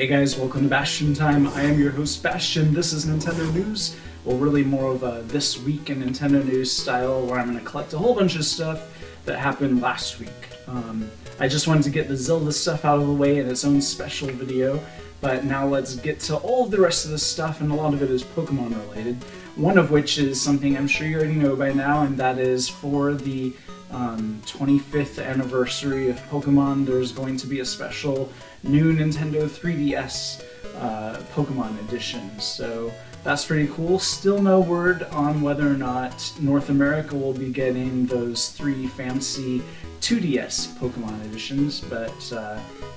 Hey guys, welcome to Bastion Time. I am your host Bastion. This is Nintendo News. Well, really more of a This Week in Nintendo News style where I'm going to collect a whole bunch of stuff that happened last week. I just wanted to get the Zelda stuff out of the way in its own special video, but now let's get to all of the rest of this stuff, and a lot of it is Pokemon related. One of which is something I'm sure you already know by now, and that is for the 25th anniversary of Pokemon, there's going to be a special new Nintendo 3DS Pokemon edition. So that's pretty cool. Still no word on whether or not North America will be getting those three fancy 2DS Pokemon editions, but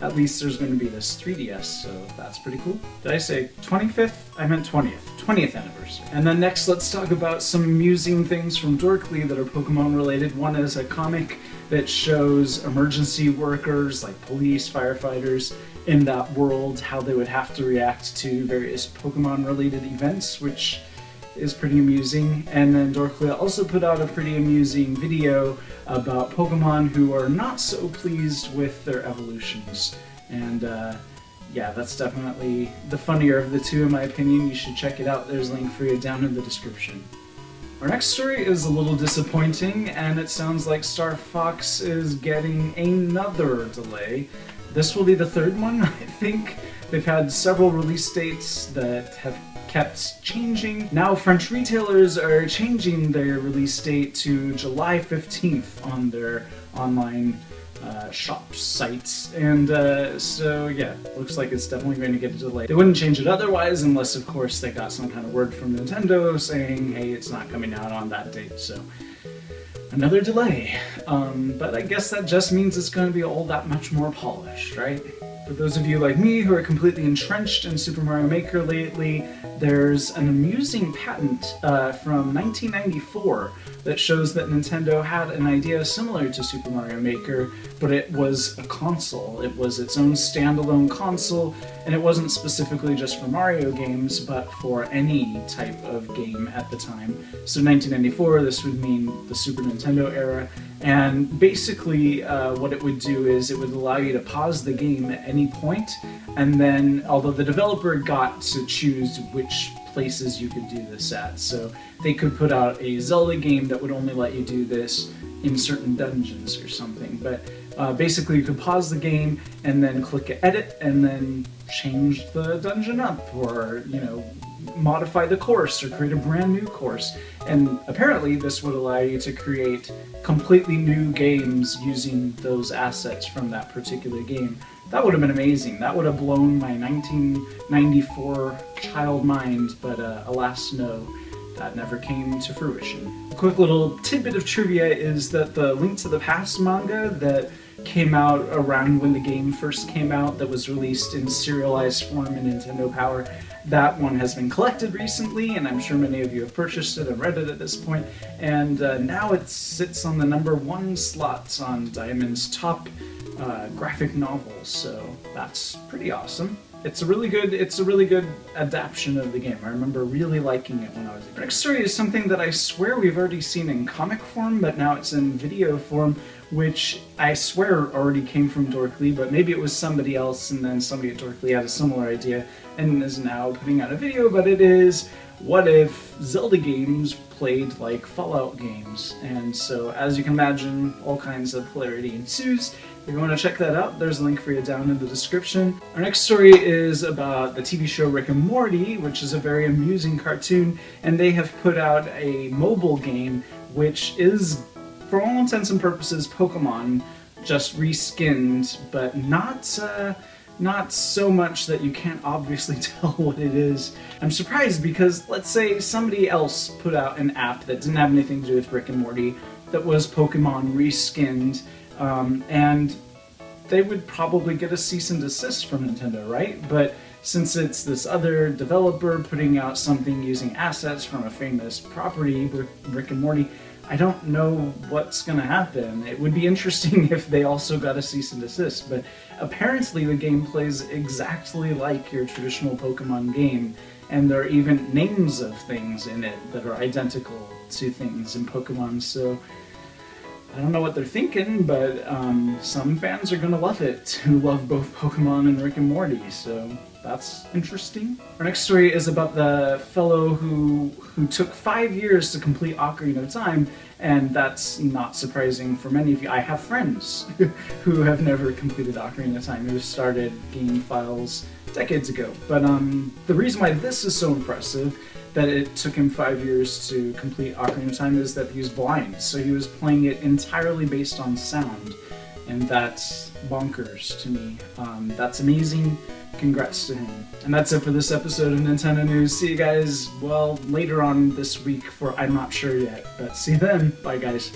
at least there's going to be this 3DS, so that's pretty cool. Did I say 25th? I meant 20th. 20th anniversary. And then next, let's talk about some amusing things from Dorkly that are Pokemon related. One is a comic that shows emergency workers, like police, firefighters, in that world, how they would have to react to various Pokemon related events, which is pretty amusing. And then Dorkly also put out a pretty amusing video about Pokemon who are not so pleased with their evolutions. And yeah, that's definitely the funnier of the two in my opinion. You should check it out. There's a link for you down in the description. Our next story is a little disappointing, and it sounds like Starfox is getting another delay. This will be the third one, I think. They've had several release dates that have kept changing. Now French retailers are changing their release date to July 15th on their online shop sites, and so yeah, looks like it's definitely going to get a delay. They wouldn't change it otherwise unless of course they got some kind of word from Nintendo saying, hey, it's not coming out on that date, so another delay. But I guess that just means it's going to be all that much more polished, right? For those of you like me who are completely entrenched in Super Mario Maker lately, there's an amusing patent from 1994 that shows that Nintendo had an idea similar to Super Mario Maker, but it was a console. It was its own standalone console, and it wasn't specifically just for Mario games, but for any type of game at the time. So 1994, this would mean the Super Nintendo era, and basically what it would do is it would allow you to pause the game at any point, and then, although the developer got to choose which places you could do this at, so they could put out a Zelda game that would only let you do this in certain dungeons or something, but basically you could pause the game and then click edit and then change the dungeon up, or, you know, modify the course or create a brand new course. And apparently this would allow you to create completely new games using those assets from that particular game. That would have been amazing. That would have blown my 1994 child mind, but alas no, that never came to fruition. A quick little tidbit of trivia is that the Link to the Past manga that came out around when the game first came out, that was released in serialized form in Nintendo Power, that one has been collected recently, and I'm sure many of you have purchased it and read it at this point, and now it sits on the #1 slot on Diamond's top graphic novels, so that's pretty awesome. It's a really good adaptation of the game. I remember really liking it when I was a kid. The next story is something that I swear we've already seen in comic form, but now it's in video form, which I swear already came from Dorkly, but maybe it was somebody else, and then somebody at Dorkly had a similar idea and is now putting out a video, but it is, what if Zelda games played like Fallout games? And so, as you can imagine, all kinds of hilarity ensues. If you want to check that out, there's a link for you down in the description. Our next story is about the TV show Rick and Morty, which is a very amusing cartoon, and they have put out a mobile game which is, for all intents and purposes, Pokemon, just reskinned, but not so much that you can't obviously tell what it is. I'm surprised because, let's say somebody else put out an app that didn't have anything to do with Rick and Morty that was Pokemon reskinned, and they would probably get a cease and desist from Nintendo, right? But since it's this other developer putting out something using assets from a famous property, Rick and Morty, I don't know what's going to happen. It would be interesting if they also got a cease and desist, but apparently the game plays exactly like your traditional Pokemon game, and there are even names of things in it that are identical to things in Pokemon, so I don't know what they're thinking, but some fans are going to love it, who love both Pokemon and Rick and Morty, so that's interesting. Our next story is about the fellow who took 5 years to complete Ocarina of Time, and that's not surprising for many of you. I have friends who have never completed Ocarina of Time, who started game files decades ago. But the reason why this is so impressive, that it took him 5 years to complete Ocarina of Time, is that he was blind. So he was playing it entirely based on sound, and that's bonkers to me. That's amazing. Congrats to him. And that's it for this episode of Nintendo News. See you guys, well, later on this week for I'm not sure yet, but see you then. Bye, guys.